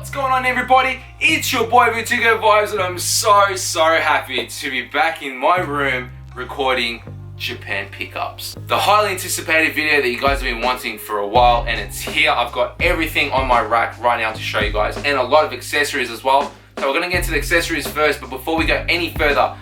What's going on, everybody? It's your boy Vertigo Vibes, and I'm so happy to be back in my room recording Japan pickups. The highly anticipated video that you guys have been wanting for a while, and it's here. I've got everything on my rack right now to show you guys, and a lot of accessories as well. So we're gonna get to the accessories first, but before we go any further,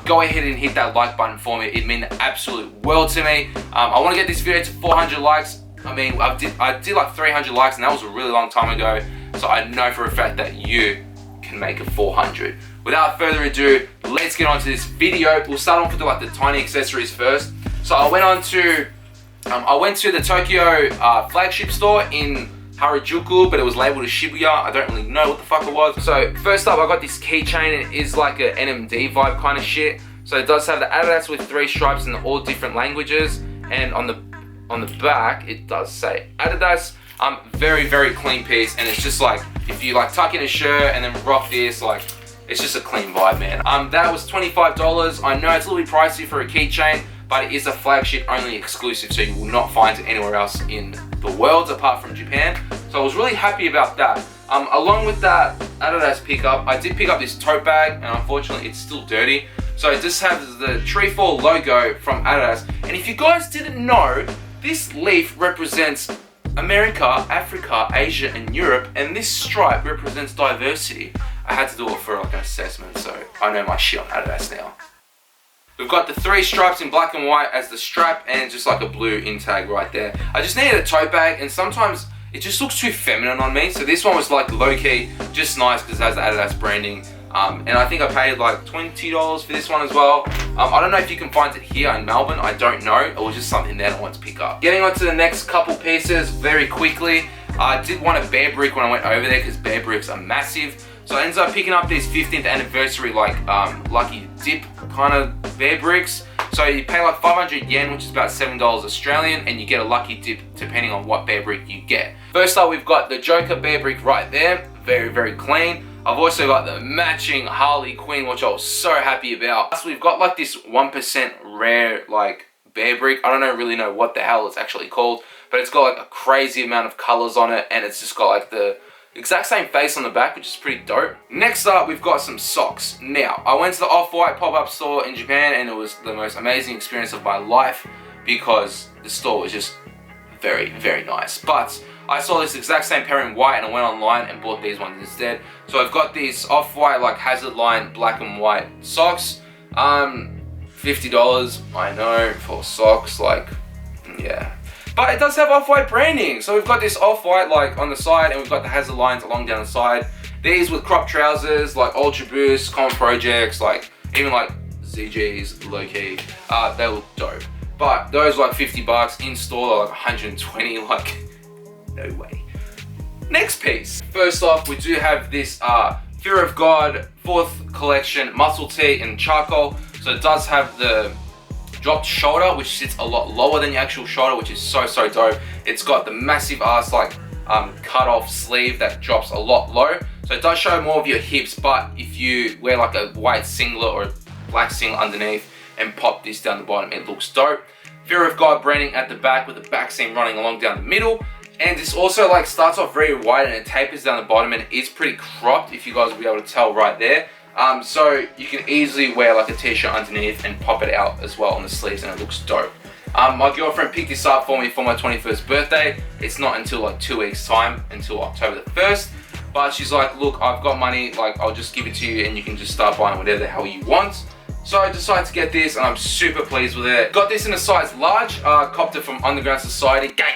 go ahead and hit that like button for me. It'd mean the absolute world to me. I want to get this video to 400 likes. I mean, I did like 300 likes, and that was a really long time ago. So I know for a fact that you can make it 400. Without further ado, let's get on to this video. We'll start off with like the tiny accessories first. So I went to the Tokyo flagship store in Harajuku, but it was labeled as Shibuya. I don't really know what the fuck it was. So first up, I got this keychain, and it is like an NMD vibe kind of shit. So it does have the Adidas with 3 stripes in all different languages, and on the back it does say Adidas. Very clean piece, and it's just like if you like tuck in a shirt and then rock this, like it's just a clean vibe, man. That was $25. I know it's a little bit pricey for a keychain, but it is a flagship only exclusive, so you will not find it anywhere else in the world apart from Japan. So I was really happy about that. Along with that Adidas pickup, I did pick up this tote bag, and unfortunately it's still dirty. So it just has the Treefall logo from Adidas, and if you guys didn't know, this leaf represents America, Africa, Asia, and Europe, and this stripe represents diversity. I had to do it for like an assessment, so I know my shit on Adidas now. We've got the 3 stripes in black and white as the strap, and just like a blue in tag right there. I just needed a tote bag, and sometimes it just looks too feminine on me, so this one was like low-key, just nice because it has the Adidas branding. And I think I paid like $20 for this one as well. I don't know if you can find it here in Melbourne, I don't know. It was just something that I wanted to pick up. Getting on to the next couple pieces very quickly. I did want a bear brick when I went over there because bear bricks are massive. So I ended up picking up these 15th anniversary like lucky dip kind of bear bricks. So you pay like 500 yen, which is about $7 Australian, and you get a lucky dip depending on what bear brick you get. First up, we've got the Joker bear brick right there. Very clean. I've also got the matching Harley Quinn, which I was so happy about. So we've got like this 1% rare like bear brick. I don't really know what the hell it's actually called, but it's got like a crazy amount of colors on it, and it's just got like the exact same face on the back, which is pretty dope. Next up, we've got some socks. Now, I went to the Off-White pop-up store in Japan, and it was the most amazing experience of my life because the store was just very nice. But I saw this exact same pair in white, and I went online and bought these ones instead. So I've got these Off-White like Hazard Line black and white socks. $50, I know, for socks, like, yeah. But it does have Off-White branding. So we've got this Off-White like on the side, and we've got the Hazard Lines along down the side. These with crop trousers, like Ultra Boost, Common Projects, like even like ZGs, low-key. They look dope. But those like $50 in store, like 120, like no way. Next piece. First off, we do have this Fear of God 4th collection muscle tee in charcoal. So it does have the dropped shoulder, which sits a lot lower than the actual shoulder, which is so dope. It's got the massive ass like cut off sleeve that drops a lot low. So it does show more of your hips, but if you wear like a white singlet or a black singlet underneath and pop this down the bottom, it looks dope. Fear of God branding at the back with the back seam running along down the middle. And this also like starts off very wide and it tapers down the bottom, and it is pretty cropped, if you guys will be able to tell right there. So you can easily wear like a t-shirt underneath and pop it out as well on the sleeves, and it looks dope. My girlfriend picked this up for me for my 21st birthday. It's not until like 2 weeks time, until October the 1st. But she's like, look, I've got money, like I'll just give it to you and you can just start buying whatever the hell you want. So I decided to get this, and I'm super pleased with it. Got this in a size large, copped it from Underground Society. Gang!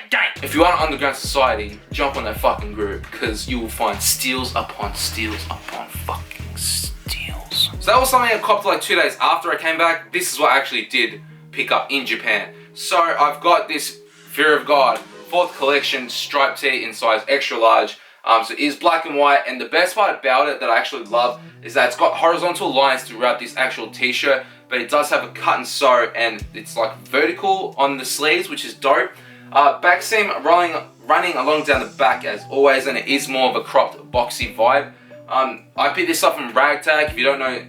If you want Underground Society, jump on that fucking group, because you will find steals upon fucking steals. So that was something I copped like 2 days after I came back. This is what I actually did pick up in Japan. So I've got this Fear of God 4th collection striped tee in size extra large. So it is black and white, and the best part about it that I actually love is that it's got horizontal lines throughout this actual t-shirt, but it does have a cut and sew, and it's like vertical on the sleeves, which is dope. Back seam running along down the back as always, and it is more of a cropped boxy vibe. I picked this up from Ragtag. If you don't know,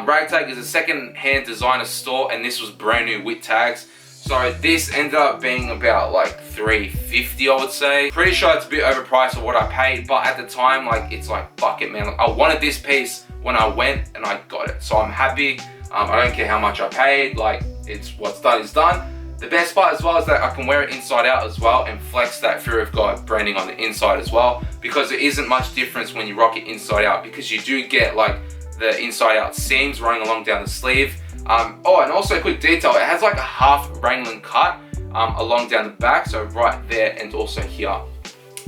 Ragtag is a second-hand designer store, and this was brand new with tags. So this ended up being about like $3.50, I would say. Pretty sure it's a bit overpriced of what I paid, but at the time, like, it's like, fuck it, man. Like, I wanted this piece when I went and I got it. So I'm happy. I don't care how much I paid. Like, it's what's done is done. The best part as well is that I can wear it inside out as well and flex that Fear of God branding on the inside as well, because there isn't much difference when you rock it inside out, because you do get like the inside out seams running along down the sleeve. Oh, and also a quick detail, it has like a half Wrangling cut along down the back, so right there and also here.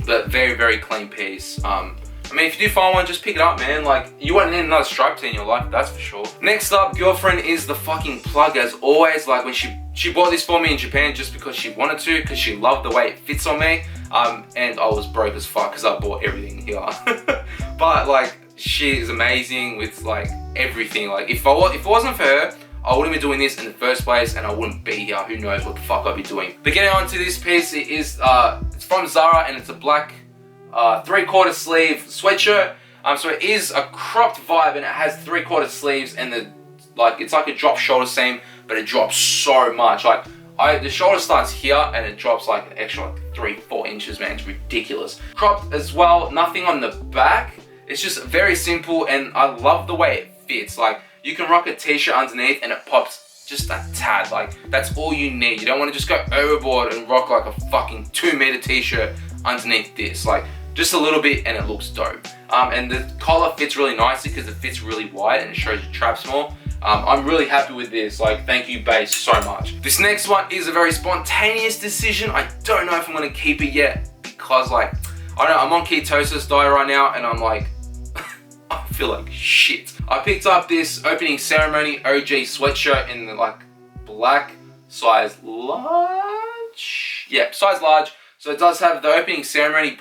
But very, very clean piece. I mean, if you do find one, just pick it up, man. Like, you won't need another stripe tee in your life, that's for sure. Next up, girlfriend is the fucking plug as always. Like, when she bought this for me in Japan just because she wanted to, because she loved the way it fits on me. And I was broke as fuck because I bought everything here. But like, she is amazing with like everything. Like, if it wasn't for her, I wouldn't be doing this in the first place, and I wouldn't be here. Who knows what the fuck I'd be doing. But getting on to this piece, it is it's from Zara, and it's a black 3/4 sleeve sweatshirt. So it is a cropped vibe, and it has 3/4 sleeves, and it's like a drop shoulder seam, but it drops so much. Like, the shoulder starts here and it drops like an extra like 3-4 inches, man. It's ridiculous. Cropped as well, nothing on the back. It's just very simple, and I love the way it fits. Like, you can rock a t-shirt underneath and it pops just a tad. Like, that's all you need. You don't want to just go overboard and rock like a fucking 2-meter t-shirt underneath this. Like, just a little bit and it looks dope. And the collar fits really nicely because it fits really wide and it shows your traps more. I'm really happy with this. Like, thank you, base, so much. This next one is a very spontaneous decision. I don't know if I'm gonna keep it yet, because like, I don't know, I'm on ketosis diet right now, and I'm like, I feel like shit. I picked up this opening ceremony OG sweatshirt in the like black, size large. Yeah, size large. So it does have the opening ceremony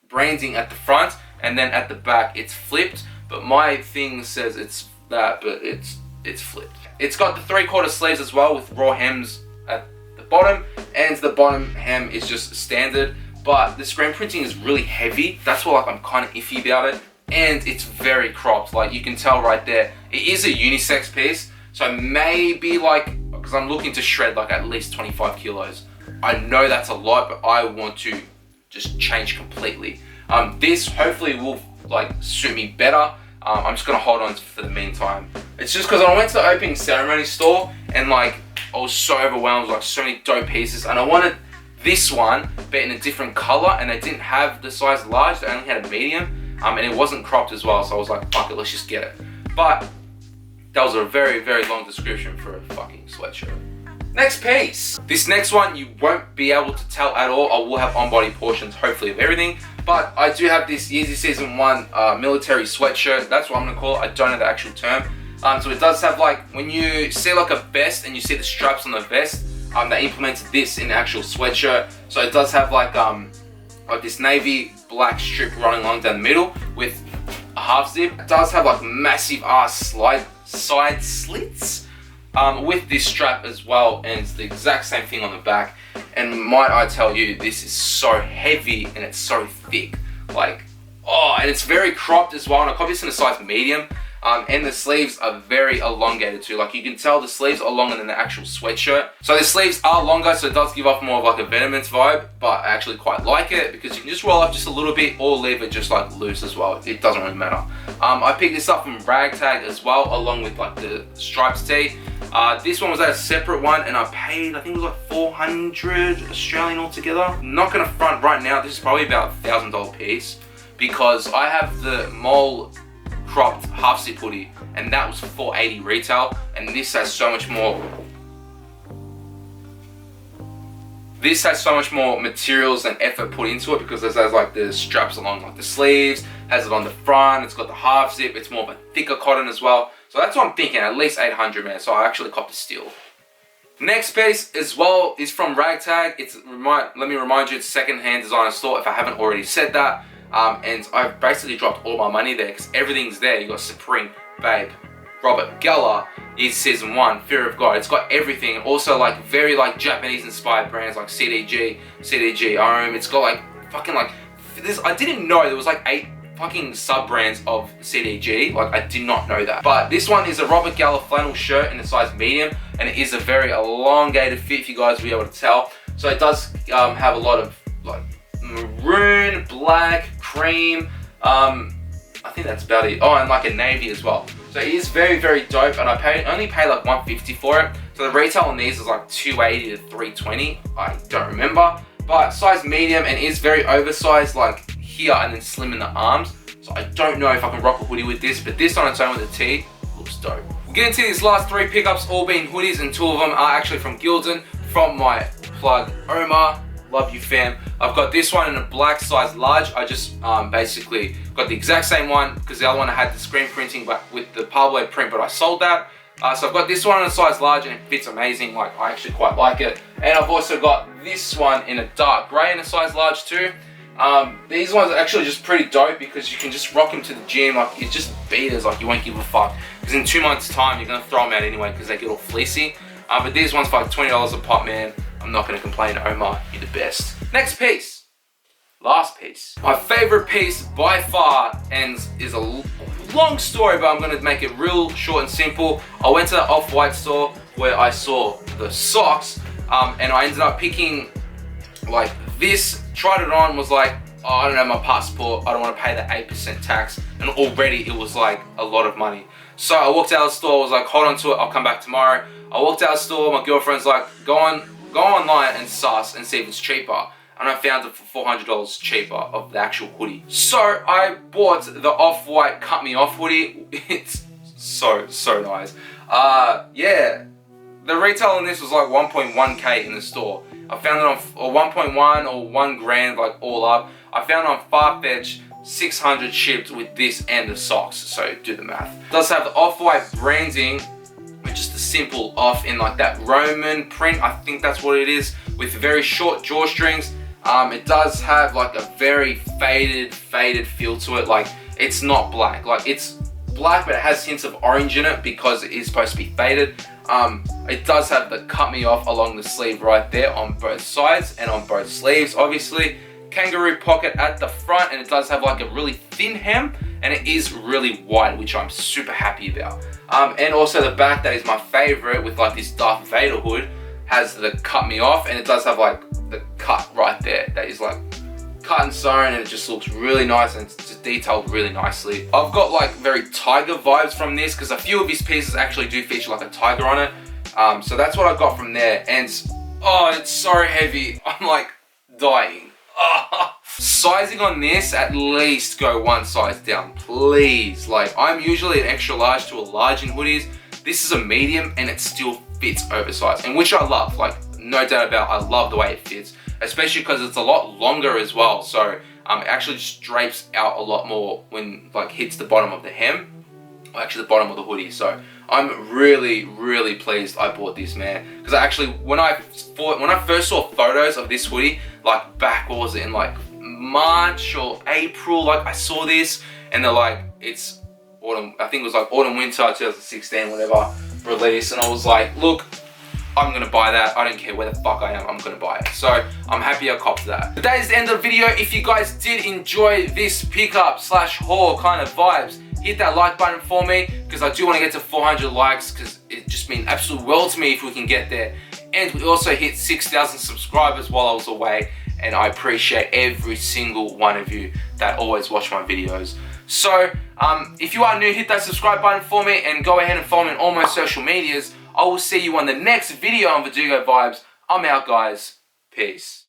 branding at the front, and then at the back it's flipped. But my thing says it's that, but it's flipped. It's got the 3/4 sleeves as well with raw hems at the bottom, and the bottom hem is just standard. But the screen printing is really heavy. That's why like I'm kind of iffy about it. And it's very cropped. Like, you can tell right there. It is a unisex piece, so maybe like, because I'm looking to shred like at least 25 kilos. I know that's a lot, but I want to just change completely. This hopefully will like suit me better. I'm just gonna hold on for the meantime. It's just because I went to the opening ceremony store and like I was so overwhelmed with like so many dope pieces, and I wanted this one but in a different color, and they didn't have the size large, they only had a medium, and it wasn't cropped as well, so I was like, fuck it, let's just get it. But that was a very, very long description for a fucking sweatshirt. Next piece. This next one you won't be able to tell at all. I will have on-body portions hopefully of everything, but I do have this Yeezy Season 1 military sweatshirt. That's what I'm gonna call it. I don't know the actual term. So it does have like, when you see like a vest and you see the straps on the vest, they implemented this in the actual sweatshirt. So it does have like this navy black strip running along down the middle with a half zip. It does have like massive ass side slits with this strap as well, and it's the exact same thing on the back. And might I tell you, this is so heavy and it's so thick. Like, oh, and it's very cropped as well, and I caught this in a size medium. And the sleeves are very elongated too. Like, you can tell the sleeves are longer than the actual sweatshirt. So the sleeves are longer, so it does give off more of like a Venomance vibe, but I actually quite like it because you can just roll up just a little bit or leave it just like loose as well. It doesn't really matter. I picked this up from Ragtag as well, along with like the stripes tee. This one was at a separate one, and I paid, I think it was like 400 Australian altogether. I'm not gonna front right now, this is probably about a $1,000 piece, because I have the mole cropped half zip hoodie, and that was $480 retail, and this has so much more. This has so much more materials and effort put into it, because it has like the straps along like the sleeves, has it on the front, it's got the half zip, it's more of a thicker cotton as well. So that's what I'm thinking, at least 800, man. So I actually copped a steal. Next piece as well is from Ragtag. Let me remind you, it's a second-hand designer store if I haven't already said that. And I've basically dropped all my money there because everything's there. You got Supreme, Babe, Robert, Geller, Yeezy Season 1, Fear of God. It's got everything. And also like very like Japanese inspired brands like CDG, It's got like fucking like this. I didn't know there was like 8 fucking sub-brands of CDG. Like, I did not know that. But this one is a Robert Geller flannel shirt in a size medium, and it is a very elongated fit, if you guys will be able to tell. So it does have a lot of like maroon, black, cream. I think that's about it. Oh, and like a navy as well. So it is very, very dope, and I only paid like $150 for it. So the retail on these is like $280 to $320. I don't remember. But size medium, and is very oversized, like here and then slim in the arms. So I don't know if I can rock a hoodie with this, but this on its own with a tee looks dope. We'll get into these last 3 pickups, all being hoodies, and 2 of them are actually from Gildan, from my plug Omar. Love you, fam. I've got this one in a black size large. I just basically got the exact same one because the other one I had the screen printing but with the Pablo print, but I sold that. So I've got this one in a size large, and it fits amazing. Like, I actually quite like it. And I've also got this one in a dark grey in a size large too. These ones are actually just pretty dope because you can just rock them to the gym. Like, it's just beaters, like you won't give a fuck. Because in 2 months time, you're gonna throw them out anyway because they get all fleecy. But these ones for like $20 a pop, man. I'm not gonna complain, Omar, you're the best. Next piece. Last piece. My favorite piece by far, and is a long story, but I'm gonna make it real short and simple. I went to the Off-White store where I saw the socks, and I ended up picking like this, tried it on, was like, oh, I don't have my passport, I don't wanna pay the 8% tax, and already it was like a lot of money. So I walked out of the store, was like, hold on to it, I'll come back tomorrow. I walked out of the store, my girlfriend's like, go online and suss and see if it's cheaper. And I found it for $400 cheaper of the actual hoodie. So I bought the Off-White Cut Me Off hoodie. It's so nice. Yeah, the retail on this was like 1.1k in the store. I found it on 1.1 or 1 grand, like all up. I found it on Farfetch, 600 shipped with this and the socks. So do the math. It does have the Off-White branding, with just a simple off in like that Roman print. I think that's what it is, with very short drawstrings. It does have like a very faded feel to it. Like, it's not black. Like, it's black, but it has hints of orange in it because it is supposed to be faded. It does have the Cut Me Off along the sleeve right there on both sides and on both sleeves, obviously. Kangaroo pocket at the front, and it does have like a really thin hem, and it is really wide, which I'm super happy about. And also the back, that is my favorite, with like this Darth Vader hood, has the Cut Me Off, and it does have like the cut right there that is like cut and sewn, and it just looks really nice, and it's just detailed really nicely. I've got like very tiger vibes from this because a few of these pieces actually do feature like a tiger on it. So that's what I got from there, and oh, it's so heavy. I'm like dying. Sizing on this, at least go 1 size down, please. Like, I'm usually an extra large to a large in hoodies. This is a medium, and it still fits oversized, and which I love. Like, no doubt about, I love the way it fits, especially because it's a lot longer as well. So it actually just drapes out a lot more when like hits the bottom of the hem, or actually the bottom of the hoodie. So I'm really pleased I bought this, man, because I actually, when I first saw photos of this hoodie, like back, what was it, in like March or April, like I saw this, and they're like, it's autumn, I think it was like autumn winter 2016, whatever, release, and I was like, look, I'm gonna buy that. I don't care where the fuck I am, I'm gonna buy it. So I'm happy I copped that. But that is the end of the video. If you guys did enjoy this pickup / haul kind of vibes, hit that like button for me, because I do want to get to 400 likes, because it just means absolute world to me if we can get there. And we also hit 6,000 subscribers while I was away, and I appreciate every single one of you that always watch my videos. So if you are new, hit that subscribe button for me, and go ahead and follow me on all my social medias. I will see you on the next video on Verdugo Vibes. I'm out, guys. Peace.